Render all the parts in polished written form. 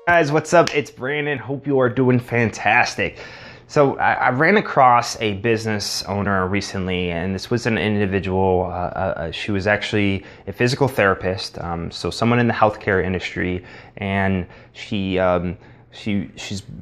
Guys, what's up? It's Brandon. Hope you are doing fantastic. So I ran across a business owner recently, and this was an individual. She was actually a physical therapist, so someone in the healthcare industry, and she's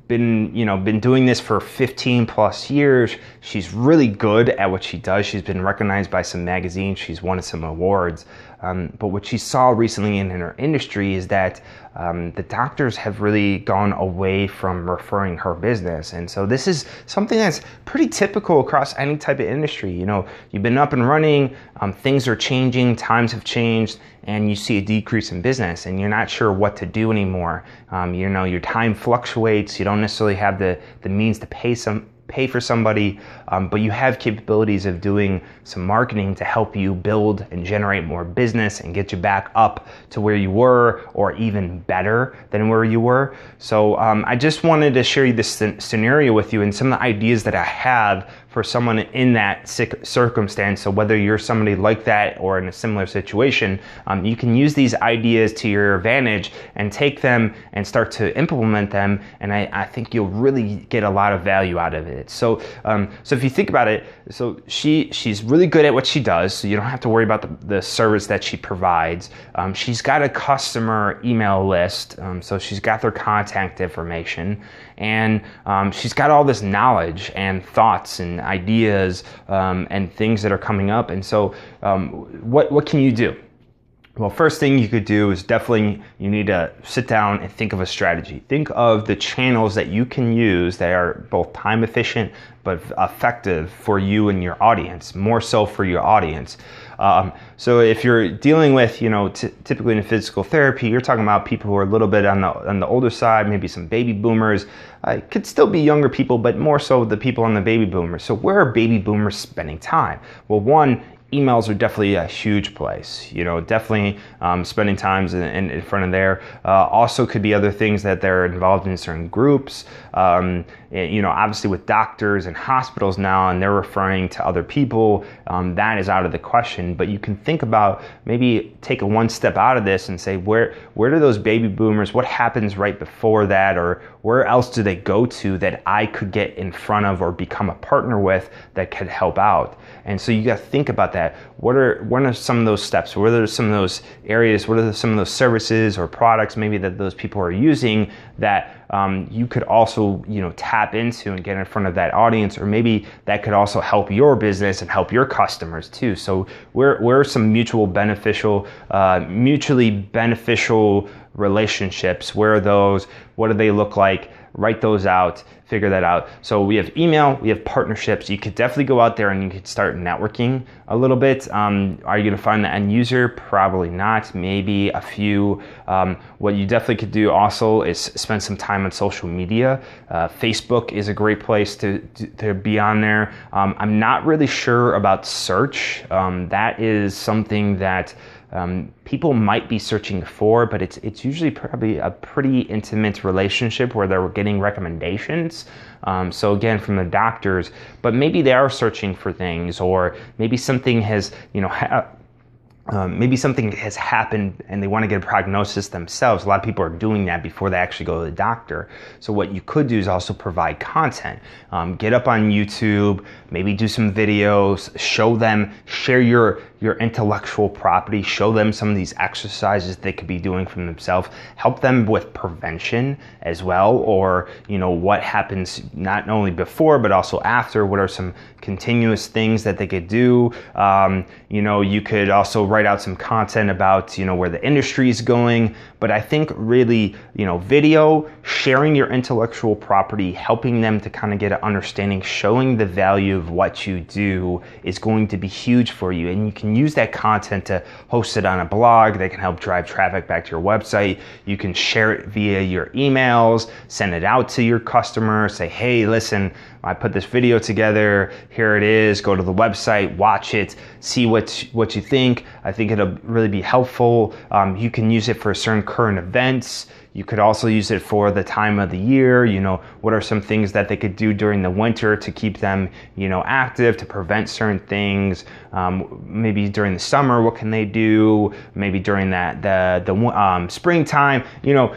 been doing this for 15 plus years. She's really good at what she does. She's been recognized by some magazines. She's won some awards. But what she saw recently in her industry is that the doctors have really gone away from referring her business. And so this is something that's pretty typical across any type of industry. You know, you've been up and running, things are changing, times have changed, and you see a decrease in business and you're not sure what to do anymore. Your time fluctuates. You don't necessarily have the means to pay for somebody, but you have capabilities of doing some marketing to help you build and generate more business and get you back up to where you were or even better than where you were. So I just wanted to share this scenario with you and some of the ideas that I have for someone in that circumstance. So whether you're somebody like that or in a similar situation, you can use these ideas to your advantage and take them and start to implement them. And I think you'll really get a lot of value out of it. So if you think about it, so she's really good at what she does. So you don't have to worry about the service that she provides. She's got a customer email list. So she's got their contact information, and she's got all this knowledge and thoughts and ideas and things that are coming up. And so what can you do? Well, first thing you could do is definitely you need to sit down and think of a strategy. Think of the channels that you can use that are both time efficient but effective for you and your audience, more so for your audience. So if you're dealing with, typically in physical therapy, you're talking about people who are a little bit on the older side, maybe some baby boomers. It could still be younger people, but more so the people on the baby boomers. So where are baby boomers spending time? Well, one, emails are definitely a huge place, definitely spending times in front of there. Also could be other things that they're involved in certain groups, obviously with doctors and hospitals now, and they're referring to other people, that is out of the question. But you can think about maybe take a one step out of this and say, where do those baby boomers, what happens right before that, or where else do they go to that I could get in front of or become a partner with that could help out? And so you got to think about that. What are some of those steps? What are some of those areas? What are some of those services or products maybe that those people are using that you could also tap into and get in front of that audience? Or maybe that could also help your business and help your customers too. So where are some mutually beneficial relationships? Where are those? What do they look like? Write those out, figure that out. So we have email, we have partnerships. You could definitely go out there and you could start networking a little bit. Are you going to find the end user? Probably not. Maybe a few. What you definitely could do also is spend some time on social media. Facebook is a great place to be on there. I'm not really sure about search. That is something that people might be searching for, but it's usually probably a pretty intimate relationship where they're getting recommendations. So again, from the doctors, but maybe they are searching for things, or maybe something has, maybe something has happened and they want to get a prognosis themselves. A lot of people are doing that before they actually go to the doctor. So what you could do is also provide content. Get up on YouTube, maybe do some videos, show them, share your intellectual property, show them some of these exercises they could be doing for themselves, help them with prevention as well, or what happens not only before but also after. What are some continuous things that they could do? You could also write out some content about where the industry is going. But I think really video, sharing your intellectual property, helping them to kind of get an understanding, showing the value of what you do is going to be huge for you. And you can use that content to host it on a blog that can help drive traffic back to your website. You can share it via your emails, send it out to your customer, say, hey, listen, I put this video together, here it is, go to the website, watch it, see what you think. I think it'll really be helpful. You can use it for certain current events. You could also use it for the time of the year. You know, what are some things that they could do during the winter to keep them, you know, active, to prevent certain things. Maybe during the summer, what can they do? Maybe during the springtime. You know,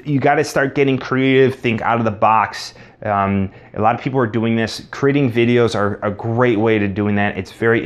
you got to start getting creative, think out of the box. A lot of people are doing this. Creating videos are a great way to doing that. It's very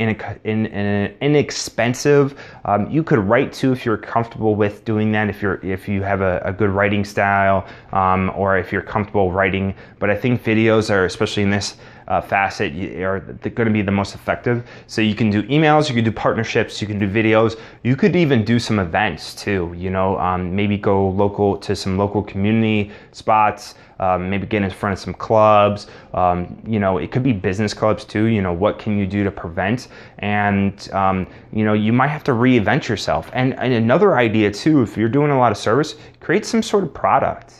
inexpensive. You could write too if you're comfortable with doing that. If you have a good writing style, or if you're comfortable writing. But I think videos are, especially in this facet, are going to be the most effective. So you can do emails, you can do partnerships, you can do videos. You could even do some events too. You know, maybe go local to some local community spots. Maybe get in front of some clubs. You know, it could be business clubs too. You know, what can you do to prevent? And you know, you might have to reinvent yourself. And another idea too, if you're doing a lot of service, create some sort of product.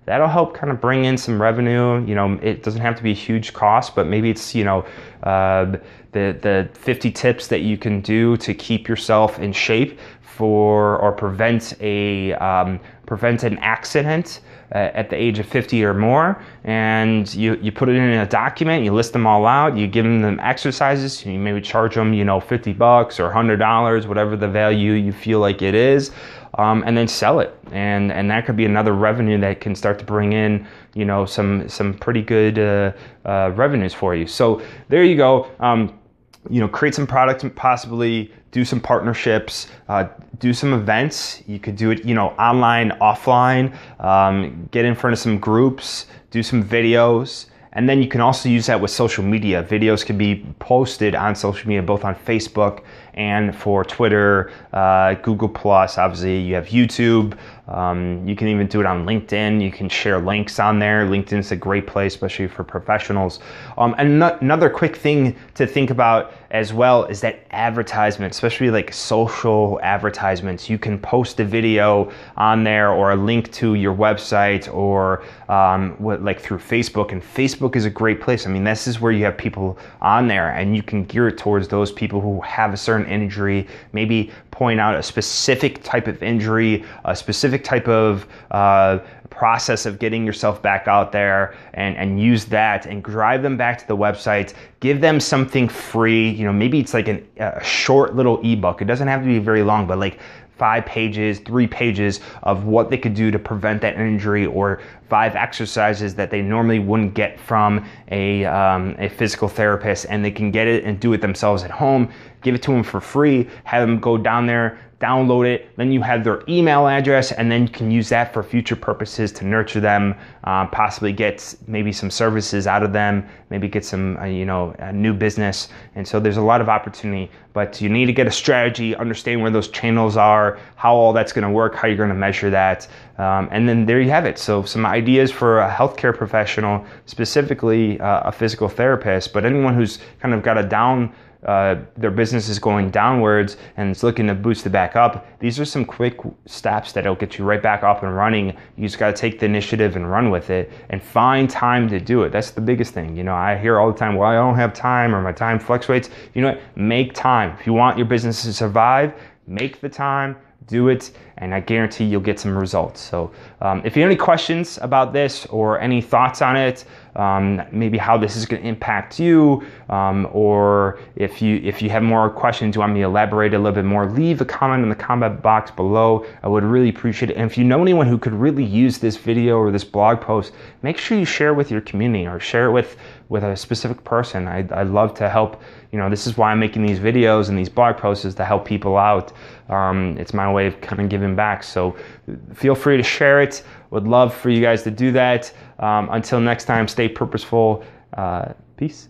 That'll help kind of bring in some revenue. You know, it doesn't have to be a huge cost, but maybe it's, you know, the 50 tips that you can do to keep yourself in shape or prevent an accident at the age of 50 or more, and you put it in a document, you list them all out, you give them exercises, you maybe charge them, you know, $50 or $100, whatever the value you feel like it is, and then sell it, and that could be another revenue that can start to bring in, you know, some pretty good revenues for you. So there you go. You know, create some product, possibly do some partnerships, do some events. You could do it, you know, online, offline, get in front of some groups, do some videos. And then you can also use that with social media. Videos can be posted on social media, both on Facebook and for Twitter, Google+, obviously you have YouTube. You can even do it on LinkedIn. You can share links on there. LinkedIn is a great place, especially for professionals. And another quick thing to think about as well is that advertisement, especially like social advertisements. You can post a video on there or a link to your website or like through Facebook. And Facebook is a great place. I mean, this is where you have people on there and you can gear it towards those people who have a certain injury, maybe point out a specific type of injury, a specific type of process of getting yourself back out there, and use that and drive them back to the website. Give them something free. You know, maybe it's like a short little ebook. It doesn't have to be very long, but like 5 pages, 3 pages of what they could do to prevent that injury, or 5 exercises that they normally wouldn't get from a physical therapist, and they can get it and do it themselves at home. Give it to them for free, have them go down there, download it, then you have their email address, and then you can use that for future purposes to nurture them, possibly get maybe some services out of them, maybe get some a new business. And so there's a lot of opportunity, but you need to get a strategy, understand where those channels are, how all that's going to work, how you're going to measure that, and then there you have it. So some ideas for a healthcare professional, specifically a physical therapist, but anyone who's kind of got their business is going downwards and is looking to boost it back up. These are some quick steps that'll get you right back up and running. You just got to take the initiative and run with it and find time to do it. That's the biggest thing. You know, I hear all the time, well, I don't have time, or my time fluctuates. You know what? Make time. If you want your business to survive, make the time, do it, and I guarantee you'll get some results. So if you have any questions about this or any thoughts on it, maybe how this is going to impact you, or if you have more questions, you want me to elaborate a little bit more, leave a comment in the comment box below. I would really appreciate it. And if you know anyone who could really use this video or this blog post, make sure you share it with your community or share it with a specific person. I'd love to help. You know, this is why I'm making these videos and these blog posts, is to help people out. It's my way of kind of giving back. So feel free to share it. Would love for you guys to do that. Until next time, stay purposeful. Peace.